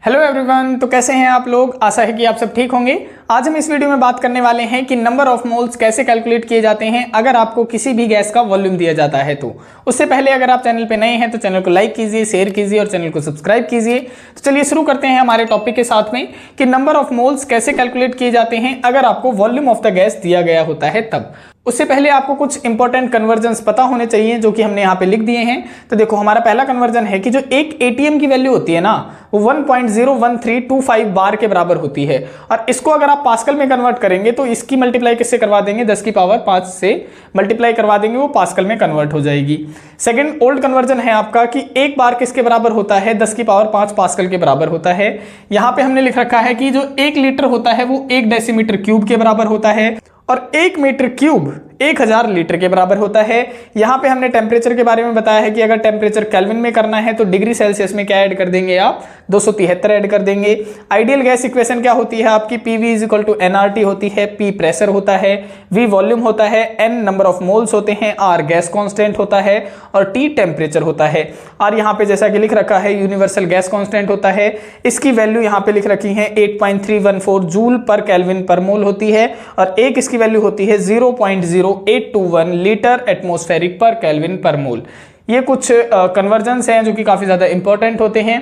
Hello everyone, तो कैसे हैं आप लोग। आशा है कि आप सब ठीक होंगे। आज हम इस वीडियो में बात करने वाले हैं कि नंबर ऑफ मोल्स कैसे कैलकुलेट किए जाते हैं अगर आपको किसी भी गैस का वॉल्यूम दिया जाता है तो। उससे पहले अगर आप चैनल पे नए हैं तो चैनल को लाइक कीजिए, शेयर कीजिए और चैनल को सब्सक्राइब कीजिए। तो चलिए शुरू करते हैं हमारे टॉपिक के साथ में कि नंबर ऑफ मोल्स कैसे कैलकुलेट किए जाते हैं अगर आपको वॉल्यूम ऑफ द गैस दिया गया होता है तब। उससे पहले आपको कुछ इंपॉर्टेंट कन्वर्जन्स पता होने चाहिए जो कि हमने यहाँ पे लिख दिए हैं। तो देखो, हमारा पहला कन्वर्जन है कि जो एक एटीएम की वैल्यू होती है ना, वो 1.01325 बार के बराबर होती है। और इसको अगर आप पास्कल में कन्वर्ट करेंगे तो इसकी मल्टीप्लाई किससे करवा देंगे, 10 की पावर 5 से मल्टीप्लाई करवा देंगे, वो पास्कल में कन्वर्ट हो जाएगी। सेकंड ओल्ड कन्वर्जन है आपका कि एक बार किसके बराबर होता है, 10 की पावर 5 पास्कल के बराबर होता है। यहाँ पे हमने लिख रखा है कि जो 1 लीटर होता है वो 1 डेसीमीटर क्यूब के बराबर होता है और 1 मीटर क्यूब 1000 लीटर के बराबर होता है। यहाँ पे हमने टेम्परेचर के बारे में बताया है कि अगर टेम्परेचर केल्विन में करना है तो डिग्री सेल्सियस में क्या ऐड कर देंगे आप, 273 ऐड कर देंगे। आइडियल गैस इक्वेशन क्या होती है आपकी, PV = nRT होती है। P प्रेशर होता है, V वॉल्यूम होता है, N नंबर ऑफ मोल्स होते हैं, R गैस कांस्टेंट होता है और T टेम्परेचर होता है। और यहाँ पे जैसा कि लिख रखा है यूनिवर्सल गैस कांस्टेंट होता है, इसकी वैल्यू यहाँ पे लिख रखी है 8.314 जूल पर केल्विन पर मोल होती है और एक इसकी वैल्यू होती है 0.0821 लीटर एटमॉस्फेरिक पर केल्विन पर मोल। ये कुछ कन्वर्जन्स हैं जो कि काफी ज्यादा इंपॉर्टेंट होते हैं।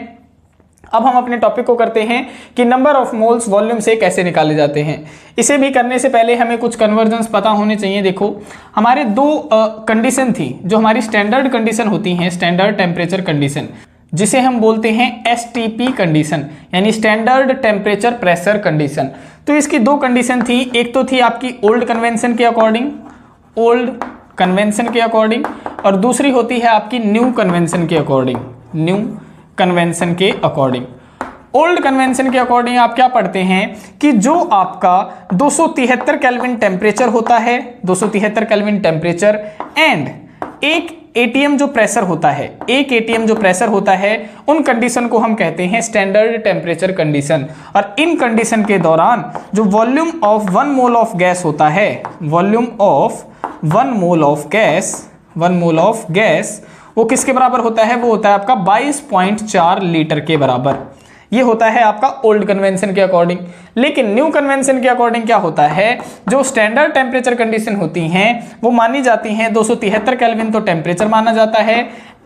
अब हम अपने टॉपिक को करते हैं कि नंबर ऑफ मोल्स वॉल्यूम से कैसे निकाले जाते हैं। इसे भी करने से पहले हमें कुछ कन्वर्जन्स पता होने चाहिए। देखो, हमारे दो कंडीशन थी जो हमारी स्टैंडर्ड कंडीशन होती हैं, स्टैंडर्ड टेम्परेचर कंडीशन, जिसे हम बोलते हैं STP कंडीशन यानी स्टैंडर्ड टेम्परेचर प्रेशर कंडीशन। तो इसकी दो कंडीशन थी, एक तो थी आपकी ओल्ड कन्वेंशन के अकॉर्डिंग, ओल्ड कन्वेंशन के अकॉर्डिंग, और दूसरी होती है आपकी न्यू कन्वेंशन के अकॉर्डिंग, न्यू कन्वेंशन के अकॉर्डिंग। ओल्ड कन्वेंशन के अकॉर्डिंग आप क्या पढ़ते हैं कि जो आपका 273 केल्विन टेम्परेचर होता है, 273 केल्विन टेम्परेचर एंड एक एटीएम जो प्रेशर होता है, एक एटीएम जो प्रेशर होता है, उन कंडीशन को हम कहते हैं स्टैंडर्ड टेम्परेचर कंडीशन। और इन कंडीशन के दौरान जो volume of 1 mole of gas होता है, volume of 1 mole of gas, 1 mole of gas वो किसके बराबर होता है, वो होता है आपका 22.4 लीटर के बराबर। ये होता है आपका ओल्ड कन्वेंशन के अकॉर्डिंग। लेकिन न्यू कन्वेंशन के अकॉर्डिंग क्या होता है, जो स्टैंडर्ड टेम्परेचर कंडीशन होती हैं वो मानी जाती हैं 273 केल्विन तो टेम्परेचर माना जाता है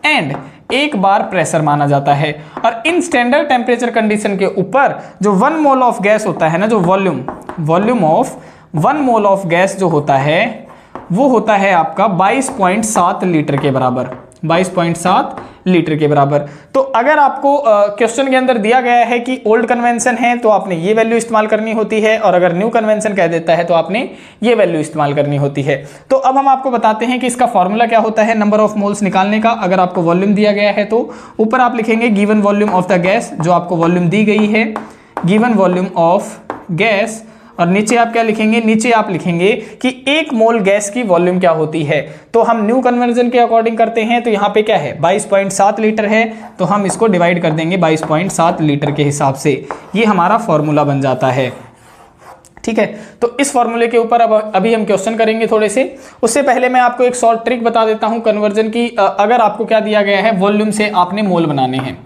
एंड एक बार प्रेशर माना जाता है। और इन स्टैंडर्ड टेम्परेचर कंडीशन के ऊपर जो 1 मोल ऑफ गैस होता है ना, जो volume of 1 mole of gas जो होता है वो होता है आपका 22.7 लीटर के बराबर, 22.7 लीटर के बराबर। तो अगर आपको क्वेश्चन के अंदर दिया गया है कि ओल्ड कन्वेंशन है तो आपने ये वैल्यू इस्तेमाल करनी होती है, और अगर न्यू कन्वेंशन कह देता है तो आपने ये वैल्यू इस्तेमाल करनी होती है। तो अब हम आपको बताते हैं कि इसका फॉर्मूला क्या होता है नंबर ऑफ मोल्स निकालने का। अगर आपको वॉल्यूम दिया गया है तो ऊपर आप लिखेंगे given volume of the gas, जो आपको वॉल्यूम दी गई है, गिवन वॉल्यूम ऑफ गैस, और नीचे आप क्या लिखेंगे, नीचे आप लिखेंगे कि 1 मोल गैस की वॉल्यूम क्या होती है। तो हम न्यू कन्वर्जन के अकॉर्डिंग करते हैं, तो यहाँ पे क्या है 22.7 लीटर है, तो हम इसको डिवाइड कर देंगे 22.7 लीटर के हिसाब से। ये हमारा फॉर्मूला बन जाता है, ठीक है। तो इस फॉर्मूले के ऊपर अब अभी हम क्वेश्चन करेंगे थोड़े से। उससे पहले मैं आपको एक शॉर्ट ट्रिक बता देता हूँ कन्वर्जन की। अगर आपको क्या दिया गया है, वॉल्यूम से आपने मोल बनाने हैं,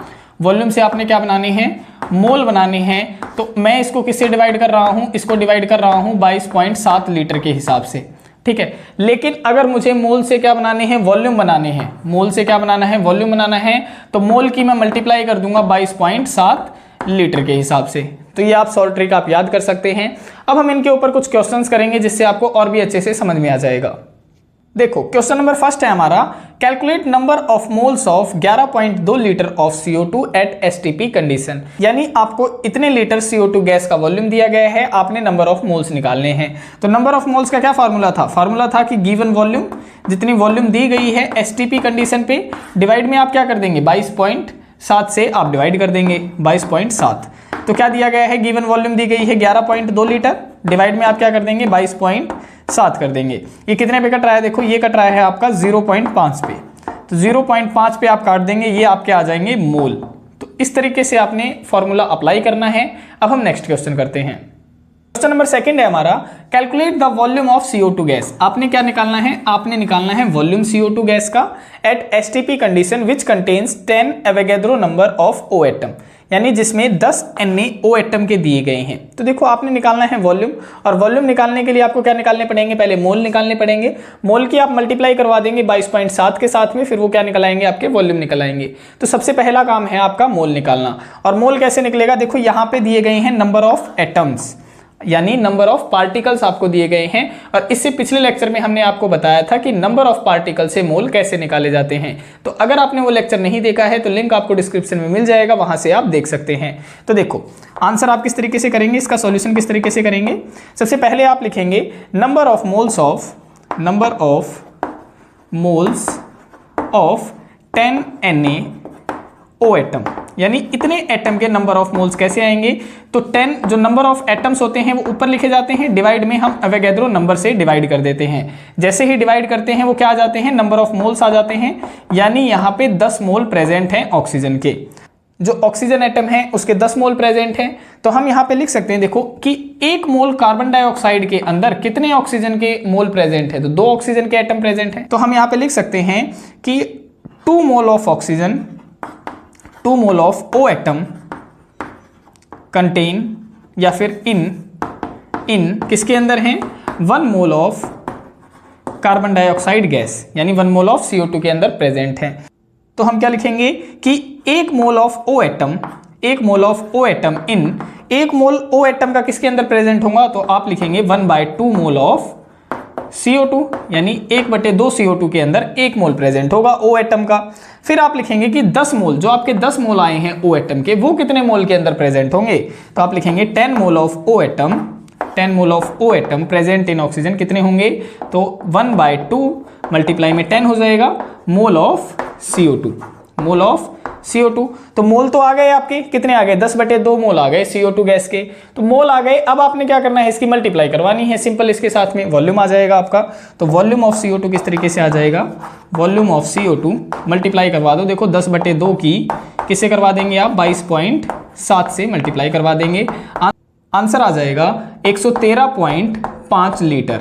वॉल्यूम से आपने क्या बनाने हैं, मोल बनाने हैं, तो मैं इसको किससे डिवाइड कर रहा हूं, इसको डिवाइड कर रहा हूं 22.7 लीटर के हिसाब से, ठीक है। लेकिन अगर मुझे मोल से क्या बनाने हैं, वॉल्यूम बनाने हैं, मोल से क्या बनाना है, वॉल्यूम बनाना है, तो मोल की मैं मल्टीप्लाई कर दूंगा 22.7 लीटर के हिसाब से। तो ये आप शॉर्ट ट्रिक आप याद कर सकते हैं। अब हम इनके ऊपर कुछ क्वेश्चंस करेंगे जिससे आपको और भी अच्छे से समझ में आ जाएगा। देखो, क्वेश्चन नंबर फर्स्ट है हमारा, calculate number of moles of 11.2 litre of CO2 at STP condition. यानी आपको इतने लीटर CO2 गैस का वॉल्यूम दिया गया है, आपने नंबर ऑफ मोल्स निकालने हैं। तो नंबर ऑफ मोल्स का क्या फार्मूला था, फार्मूला था कि गिवन वॉल्यूम, जितनी वॉल्यूम दी गई है STP कंडीशन पे, डिवाइड में आप क्या कर देंगे 22.7 से आप डिवाइड कर देंगे 22.7। तो क्या दिया गया है, गिवन वॉल्यूम दी गई है 11.2 लीटर, डिवाइड में आप क्या कर देंगे 22.7 कर देंगे। ये कितने पे कट रहा है, देखो ये कट रहा है आपका 0.5 पे, तो 0.5 पे आप काट देंगे, ये आपके आ जाएंगे मोल। तो इस तरीके से आपने फॉर्मूला अप्लाई करना है। अब हम नेक्स्ट क्वेश्चन करते हैं। क्वेश्चन नंबर सेकंड है हमारा, calculate the volume of CO2 gas. आपने क्या निकालना है, आपने निकालना है वॉल्यूम CO2 गैस का at STP condition which contains 10 Avogadro number of O atom. यानी जिसमें 10 NaO एटम के दिए गए हैं। तो देखो आपने निकालना है वॉल्यूम, और वॉल्यूम निकालने के लिए आपको क्या निकालने पड़ेंगे, पहले मोल निकालने पड़ेंगे। मोल की आप मल्टीप्लाई करवा देंगे 22.7 के साथ में, फिर वो क्या निकल आएंगे, आपके वॉल्यूम निकल आएंगे। तो सबसे पहला काम है आपका मोल निकालना। और मोल कैसे निकलेगा, देखो यहाँ पे दिए गए हैं नंबर ऑफ एटम्स, यानी नंबर ऑफ पार्टिकल्स आपको दिए गए हैं। और इससे पिछले लेक्चर में हमने आपको बताया था कि नंबर ऑफ पार्टिकल से मोल कैसे निकाले जाते हैं। तो अगर आपने वो लेक्चर नहीं देखा है तो लिंक आपको डिस्क्रिप्शन में मिल जाएगा, वहां से आप देख सकते हैं। तो देखो आंसर आप किस तरीके से करेंगे, इसका सॉल्यूशन किस तरीके से करेंगे। सबसे पहले आप लिखेंगे number of moles of 10 NaO atom, यानी इतने एटम के नंबर ऑफ मोल्स कैसे आएंगे। तो 10 जो नंबर ऑफ एटम्स होते हैं वो ऊपर लिखे जाते हैं, डिवाइड में हम एवोगैड्रो नंबर से डिवाइड कर देते हैं। जैसे ही डिवाइड करते हैं वो क्या आ जाते हैं, नंबर ऑफ मोल्स आ जाते हैं। यानी यहाँ पे 10 मोल प्रेजेंट हैं ऑक्सीजन के। जो ऑक्सीजन एटम है उसके 10 मोल प्रेजेंट हैं। तो हम यहाँ पे लिख सकते हैं देखो कि 1 मोल कार्बन डाइऑक्साइड के अंदर कितने ऑक्सीजन के मोल प्रेजेंट है, तो 2 ऑक्सीजन के एटम प्रेजेंट है। तो हम यहाँ पे लिख सकते हैं कि 2 mole of oxygen, 2 mole of O atom contain या फिर इन किसके अंदर हैं, 1 mole of carbon dioxide gas, यानी 1 मोल ऑफ CO2 के अंदर प्रेजेंट है। तो हम क्या लिखेंगे कि 1 mole of O atom, 1 mole of O atom in, 1 mole O atom का किसके अंदर प्रेजेंट होगा, तो आप लिखेंगे 1/2 मोल ऑफ CO2, यानी 1/2 CO2 के अंदर 1 मोल प्रेजेंट होगा O एटम का। फिर आप लिखेंगे कि 10 मोल, जो आपके 10 मोल आए हैं O एटम के, वो कितने मोल के अंदर प्रेजेंट होंगे। तो आप लिखेंगे 10 mole of O atom, 10 mole of O atom present in oxygen कितने होंगे, तो 1/2 मल्टीप्लाई में 10 हो जाएगा mole of CO2, mole of CO2। तो मोल तो आ गए आपके, कितने आ गए, 10/2 मोल आ गए CO2 गैस के। तो मोल आ गए, अब आपने क्या करना है, इसकी मल्टीप्लाई करवानी है सिंपल, इसके साथ में वॉल्यूम आ जाएगा आपका। तो वॉल्यूम ऑफ CO2 किस तरीके से आ जाएगा, वॉल्यूम ऑफ CO2 मल्टीप्लाई करवा दो। देखो 10/2 की किससे करवा देंगे आप, 22.7 से मल्टीप्लाई करवा देंगे, आंसर आ जाएगा 113.5 लीटर।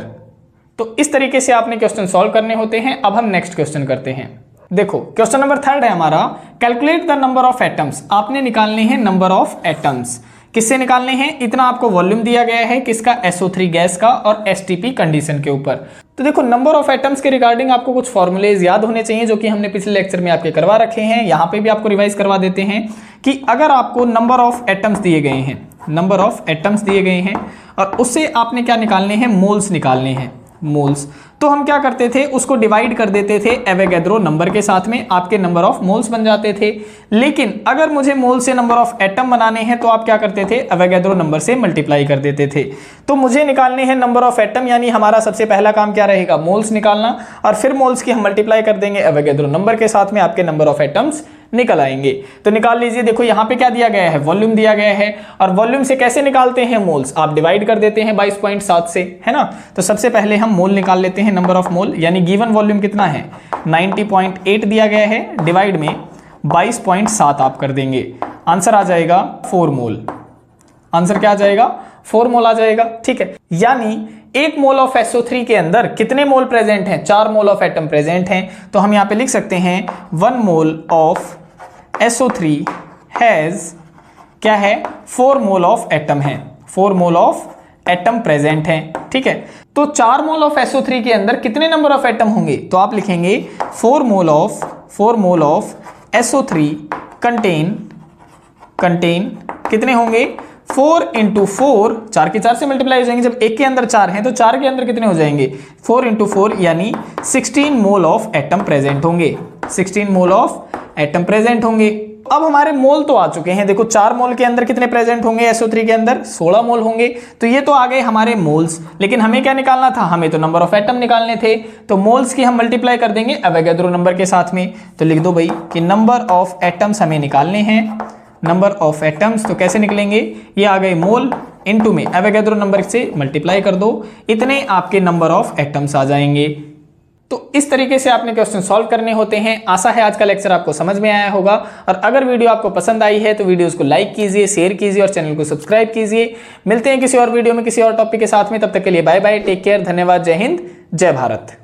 तो इस तरीके से आपने क्वेश्चन सॉल्व करने होते हैं। अब हम नेक्स्ट क्वेश्चन करते हैं। देखो क्वेश्चन नंबर 3 है हमारा, calculate the number of atoms. आपने निकालने हैं नंबर ऑफ एटम्स, किससे निकालने हैं, इतना आपको वॉल्यूम दिया गया है किसका, SO3 गैस का और STP कंडीशन के ऊपर। तो देखो नंबर ऑफ एटम्स के रिगार्डिंग आपको कुछ फॉर्मूलेज याद होने चाहिए, जो कि हमने पिछले लेक्चर में आपके करवा रखे हैं। यहाँ पे भी आपको रिवाइज करवा देते हैं कि अगर आपको नंबर ऑफ एटम्स दिए गए हैं, नंबर ऑफ एटम्स दिए गए हैं और उससे आपने क्या निकालने हैं, मोल्स निकालने हैं, मोल्स। तो हम क्या करते थे, उसको डिवाइड कर देते थे एवोगैड्रो नंबर के साथ में, आपके नंबर ऑफ मोल्स बन जाते थे। लेकिन अगर मुझे मोल से नंबर ऑफ एटम बनाने हैं तो आप क्या करते थे, एवोगैड्रो नंबर से मल्टीप्लाई कर देते थे। तो मुझे निकालने हैं नंबर ऑफ एटम, यानी हमारा सबसे पहला काम क्या रहेगा, मोल्स निकालना, और फिर मोल्स की हम मल्टीप्लाई कर देंगे एवोगैड्रो नंबर के साथ में, आपके नंबर ऑफ एटम्स निकल आएंगे। तो निकाल लीजिए, देखो यहाँ पे क्या दिया गया है, वॉल्यूम दिया गया है। और वॉल्यूम से कैसे निकालते हैं मोल्स, आप डिवाइड कर देते हैं 22.7 से, है ना। तो सबसे पहले हम मोल निकाल लेते हैं, नंबर ऑफ मोल, यानी गिवन वॉल्यूम कितना है 90.8 दिया गया है, डिवाइड में 22.7 आप कर देंगे, आंसर आ जाएगा 4 मोल। आंसर क्या आ जाएगा, 4 मोल आ जाएगा, ठीक है। यानी 1 मोल ऑफ SO3 के अंदर कितने मोल प्रेजेंट हैं, 4 मोल ऑफ एटम प्रेजेंट हैं। तो हम यहाँ पे लिख सकते हैं 1 मोल ऑफ SO3 हैज क्या है, 4 मोल ऑफ एटम है, 4 मोल ऑफ एटम प्रेजेंट हैं, ठीक है। तो 4 मोल ऑफ SO3 के अंदर कितने नंबर ऑफ एटम होंगे, तो आप लिखेंगे 4 मोल ऑफ SO3 कंटेन कितने होंगे, 4 × 4, 4 के 4 से मल्टीप्लाई हो जाएंगे, जब एक के अंदर 4 हैं तो 4 के अंदर कितने हो जाएंगे, 4 × 4 यानी 16 मोल ऑफ एटम प्रेजेंट होंगे, 16 मोल ऑफ एटम प्रेजेंट होंगे। अब हमारे मोल तो आ चुके हैं, देखो 4 मोल के अंदर कितने प्रेजेंट होंगे, SO3 के अंदर 16 मोल होंगे। तो ये तो आ गए हमारे मोल्स, लेकिन हमें क्या निकालना था, हमें तो नंबर ऑफ एटम निकालने थे। तो मोल्स की हम मल्टीप्लाई कर देंगे एवोगैड्रो नंबर के साथ में। तो लिख दो भाई कि नंबर ऑफ एटम्स हमें निकालने हैं, नंबर ऑफ एटम्स, तो कैसे निकलेंगे, ये आ गए मोल, इनटू में एवोगैड्रो नंबर से मल्टीप्लाई कर दो, इतने आपके नंबर ऑफ एटम्स आ जाएंगे। तो इस तरीके से आपने क्वेश्चन सॉल्व करने होते हैं। आशा है आज का लेक्चर आपको समझ में आया होगा, और अगर वीडियो आपको पसंद आई है तो वीडियोस को लाइक कीजिए, शेयर कीजिए और चैनल को सब्सक्राइब कीजिए। मिलते हैं किसी और वीडियो में किसी और टॉपिक के साथ में, तब तक के लिए बाय बाय, टेक केयर, धन्यवाद, जय हिंद, जय भारत।